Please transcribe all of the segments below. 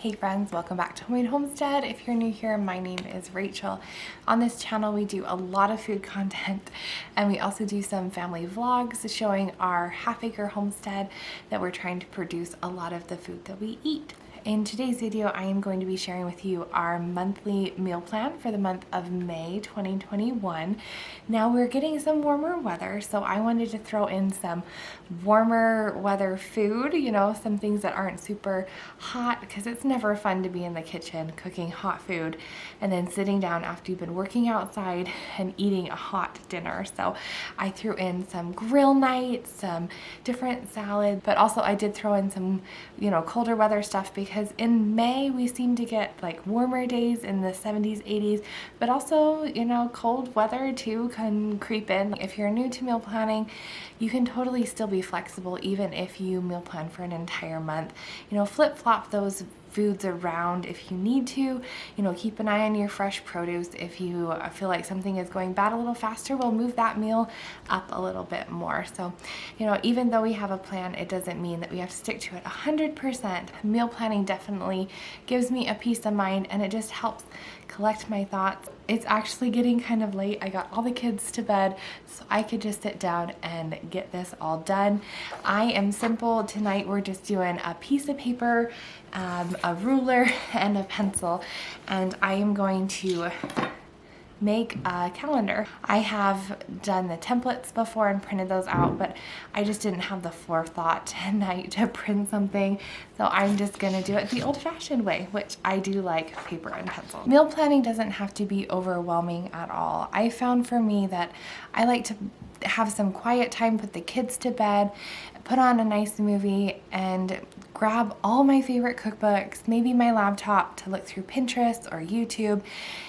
Hey friends, welcome back to Homemade Homestead. If you're new here, my name is Rachel. On this channel, we do a lot of food content, and we also do some family vlogs showing our half-acre homestead that we're trying to produce a lot of the food that we eat. In today's video, I am going to be sharing with you our monthly meal plan for the month of May 2021. Now we're getting some warmer weather, so I wanted to throw in some warmer weather food, you know, some things that aren't super hot, because it's never fun to be in the kitchen cooking hot food and then sitting down after you've been working outside and eating a hot dinner. So I threw in some grill nights, some different salads, but also I did throw in some, you know, colder weather stuff because in May we seem to get like warmer days in the 70s, 80s, but also, you know, cold weather too can creep in. If you're new to meal planning, you can totally still be flexible even if you meal plan for an entire month. You know, flip-flop those foods around if you need to. You know, keep an eye on your fresh produce. If you feel like something is going bad a little faster, we'll move that meal up a little bit more. So, you know, even though we have a plan, it doesn't mean that we have to stick to it 100%. Meal planning definitely gives me a peace of mind, and it just helps collect my thoughts. It's actually getting kind of late. I got all the kids to bed so I could just sit down and get this all done. I am simple. Tonight we're just doing a piece of paper, a ruler, and a pencil, and I am going to make a calendar. I have done the templates before and printed those out, but I just didn't have the forethought tonight to print something, so I'm just gonna do it the old-fashioned way, which I do like paper and pencil. Meal planning doesn't have to be overwhelming at all. I found for me that I like to have some quiet time, put the kids to bed, put on a nice movie, and grab all my favorite cookbooks, maybe my laptop to look through Pinterest or YouTube,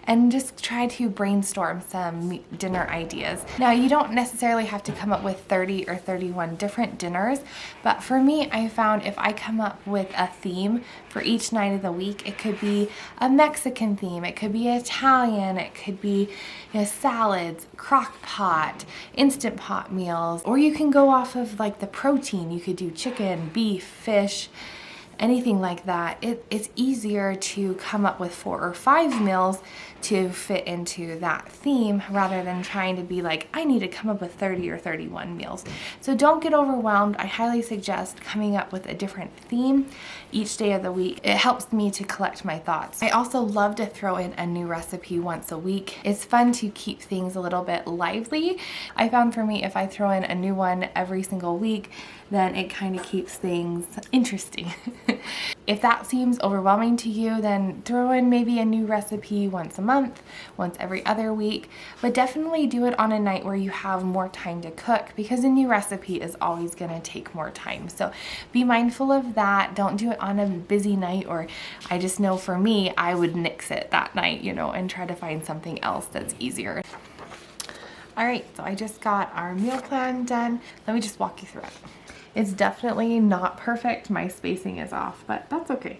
and just try to brainstorm some dinner ideas. Now, you don't necessarily have to come up with 30 or 31 different dinners, but for me, I found if I come up with a theme for each night of the week, it could be a Mexican theme, it could be Italian, it could be, you know, salads, crock pot, instant pot meals, or you can go off of like the protein. You could do chicken, beef, fish, anything like that. It's easier to come up with 4 or 5 meals to fit into that theme rather than trying to be like, I need to come up with 30 or 31 meals. So don't get overwhelmed. I highly suggest coming up with a different theme each day of the week. It helps me to collect my thoughts. I also love to throw in a new recipe once a week. It's fun to keep things a little bit lively. I found for me, if I throw in a new one every single week, then it kind of keeps things interesting. If that seems overwhelming to you, then throw in maybe a new recipe once a month, once every other week, but definitely do it on a night where you have more time to cook, because a new recipe is always going to take more time. So be mindful of that. Don't do it on a busy night, or I just know for me, I would nix it that night, you know, and try to find something else that's easier. All right, so I just got our meal plan done. Let me just walk you through it. It's definitely not perfect. My spacing is off, but that's okay.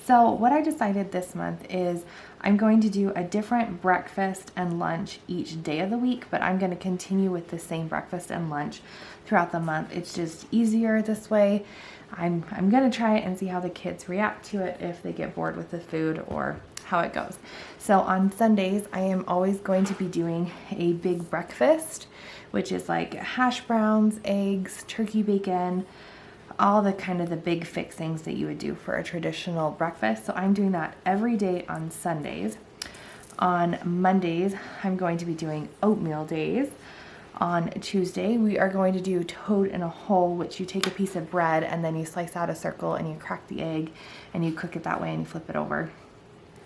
So what I decided this month is I'm going to do a different breakfast and lunch each day of the week, but I'm going to continue with the same breakfast and lunch throughout the month. It's just easier this way. I'm going to try it and see how the kids react to it, if they get bored with the food or how it goes. So on Sundays, I am always going to be doing a big breakfast, which is like hash browns, eggs, turkey bacon, all the kind of the big fixings that you would do for a traditional breakfast. So I'm doing that every day on Sundays. On Mondays, I'm going to be doing oatmeal days. On Tuesday, we are going to do toad in a hole, which you take a piece of bread and then you slice out a circle and you crack the egg and you cook it that way and you flip it over.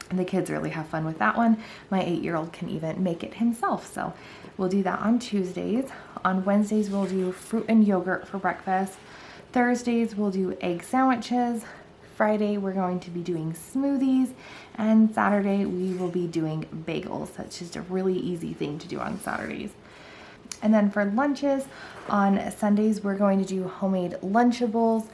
And the kids really have fun with that one. My 8-year-old can even make it himself. So we'll do that on Tuesdays. On Wednesdays, we'll do fruit and yogurt for breakfast. Thursdays, we'll do egg sandwiches. Friday, we're going to be doing smoothies. And Saturday, we will be doing bagels. That's just a really easy thing to do on Saturdays. And then for lunches, on Sundays, we're going to do homemade Lunchables.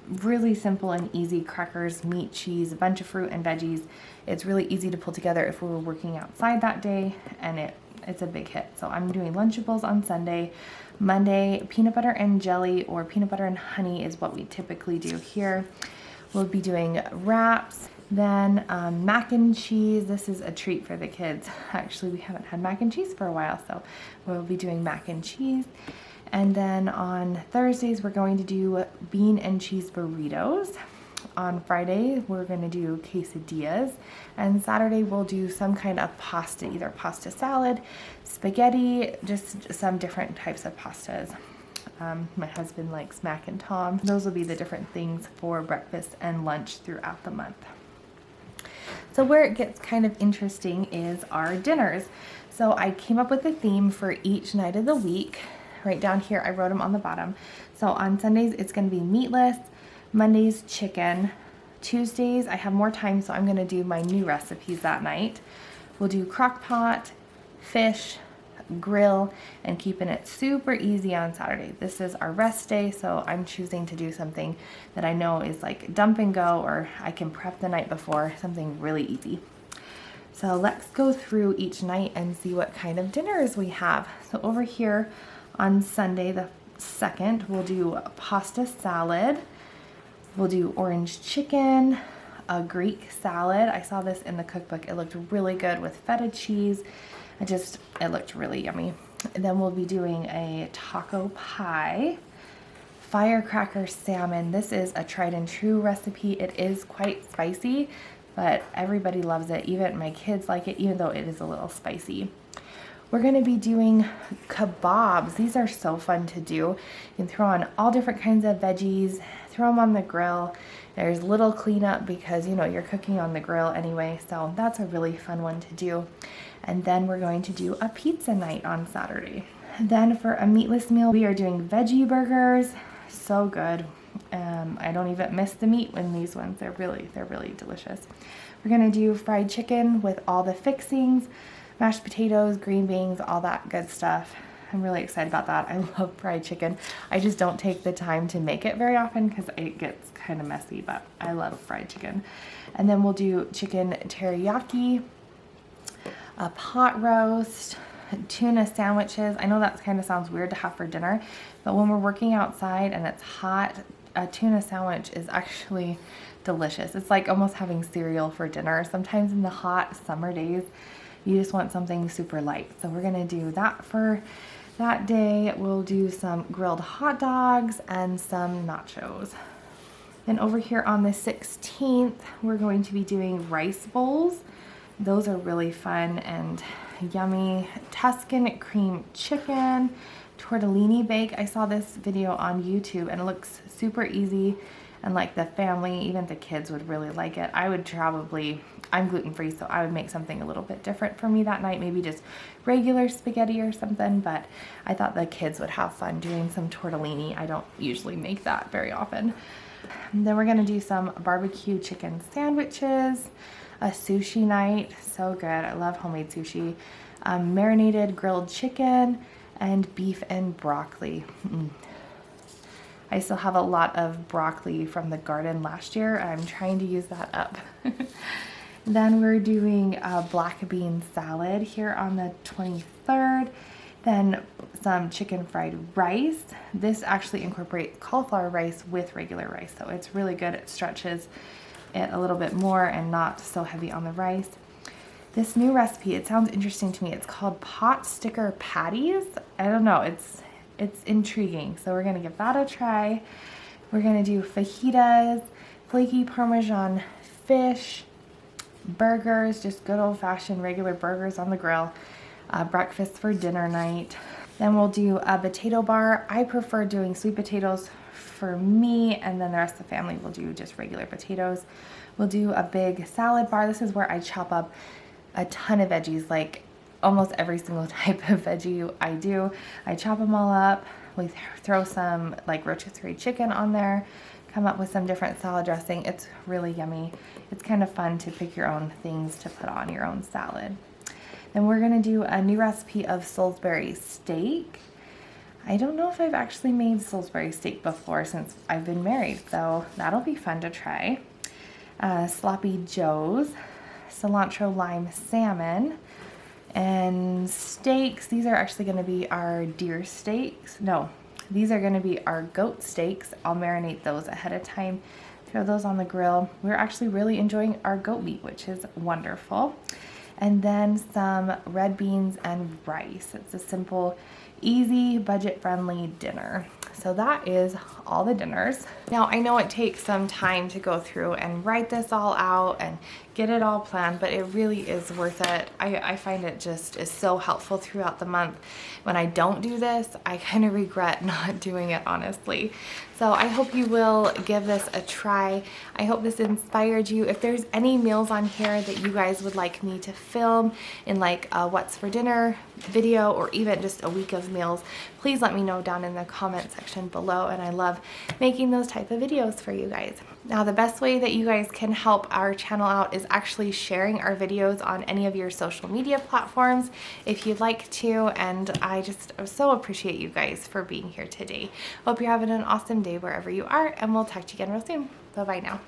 Really simple and easy: crackers, meat, cheese, a bunch of fruit and veggies. It's really easy to pull together if we were working outside that day, and it's a big hit. So I'm doing Lunchables on Sunday. Monday, peanut butter and jelly or peanut butter and honey is what we typically do here. We'll be doing wraps. Then mac and cheese. This is a treat for the kids. Actually, we haven't had mac and cheese for a while, so we'll be doing mac and cheese. And then on Thursdays, we're going to do bean and cheese burritos. On Friday, we're going to do quesadillas. And Saturday, we'll do some kind of pasta, either pasta salad, spaghetti, just some different types of pastas. My husband likes Mac and Tom. Those will be the different things for breakfast and lunch throughout the month. So where it gets kind of interesting is our dinners. So I came up with a theme for each night of the week. Right down here, I wrote them on the bottom. So on Sundays, it's going to be meatless. Mondays, chicken. Tuesdays, I have more time, so I'm going to do my new recipes that night. We'll do crock pot, fish, grill, and keeping it super easy on Saturday. This is our rest day, so I'm choosing to do something that I know is like dump and go, or I can prep the night before, something really easy. So let's go through each night and see what kind of dinners we have. So over here on Sunday the 2nd, we'll do a pasta salad. We'll do orange chicken, a Greek salad. I saw this in the cookbook. It looked really good with feta cheese. It looked really yummy. And then we'll be doing a taco pie, firecracker salmon. This is a tried and true recipe. It is quite spicy, but everybody loves it. Even my kids like it, even though it is a little spicy. We're going to be doing kebabs. These are so fun to do. You can throw on all different kinds of veggies, throw them on the grill. There's little cleanup because, you know, you're cooking on the grill anyway, so that's a really fun one to do. And then we're going to do a pizza night on Saturday. Then for a meatless meal, we are doing veggie burgers. So good. I don't even miss the meat in these ones. They're really delicious. We're gonna do fried chicken with all the fixings, mashed potatoes, green beans, all that good stuff. I'm really excited about that. I love fried chicken. I just don't take the time to make it very often because it gets kind of messy, but I love fried chicken. And then we'll do chicken teriyaki, a pot roast, tuna sandwiches. I know that kind of sounds weird to have for dinner, but when we're working outside and it's hot, a tuna sandwich is actually delicious. It's like almost having cereal for dinner. Sometimes in the hot summer days, you just want something super light. So we're gonna do that for that day. We'll do some grilled hot dogs and some nachos. Then over here on the 16th, we're going to be doing rice bowls. Those are really fun and yummy. Tuscan cream chicken, tortellini bake. I saw this video on YouTube and it looks super easy, and like the family, even the kids would really like it. I'm gluten-free, so I would make something a little bit different for me that night, maybe just regular spaghetti or something, but I thought the kids would have fun doing some tortellini. I don't usually make that very often. And then we're gonna do some barbecue chicken sandwiches, a sushi night, so good. I love homemade sushi. Marinated grilled chicken and beef and broccoli. I still have a lot of broccoli from the garden last year. I'm trying to use that up. Then we're doing a black bean salad here on the 23rd. Then some chicken fried rice. This actually incorporates cauliflower rice with regular rice, so it's really good. It stretches it a little bit more and not so heavy on the rice. This new recipe, it sounds interesting to me. It's called pot sticker patties. I don't know, it's intriguing. So we're gonna give that a try. We're gonna do fajitas, flaky Parmesan fish, burgers, just good old fashioned regular burgers on the grill, breakfast for dinner night. Then we'll do a potato bar. I prefer doing sweet potatoes for me, and then the rest of the family will do just regular potatoes. We'll do a big salad bar. This is where I chop up a ton of veggies, like almost every single type of veggie I do. I chop them all up. We throw some like rotisserie chicken on there, come up with some different salad dressing. It's really yummy. It's kind of fun to pick your own things to put on your own salad. Then we're gonna do a new recipe of Salisbury steak. I don't know if I've actually made Salisbury steak before since I've been married, so that'll be fun to try. Sloppy Joe's, cilantro lime salmon, and steaks. These are actually gonna be our deer steaks. No, these are gonna be our goat steaks. I'll marinate those ahead of time Throw those on the grill. We're actually really enjoying our goat meat, which is wonderful. And then some red beans and rice. It's a simple, easy, budget-friendly dinner. So that is all the dinners. Now I know it takes some time to go through and write this all out and get it all planned, but it really is worth it. I find it just is so helpful throughout the month. When I don't do this, I kind of regret not doing it, honestly. So I hope you will give this a try. I hope this inspired you. If there's any meals on here that you guys would like me to film in like a what's for dinner video, or even just a week of meals, please let me know down in the comment section below, and I love making those type of videos for you guys. Now the best way that you guys can help our channel out is actually sharing our videos on any of your social media platforms if you'd like to, and I just so appreciate you guys for being here today. Hope you're having an awesome day wherever you are, and we'll talk to you again real soon. Bye bye now.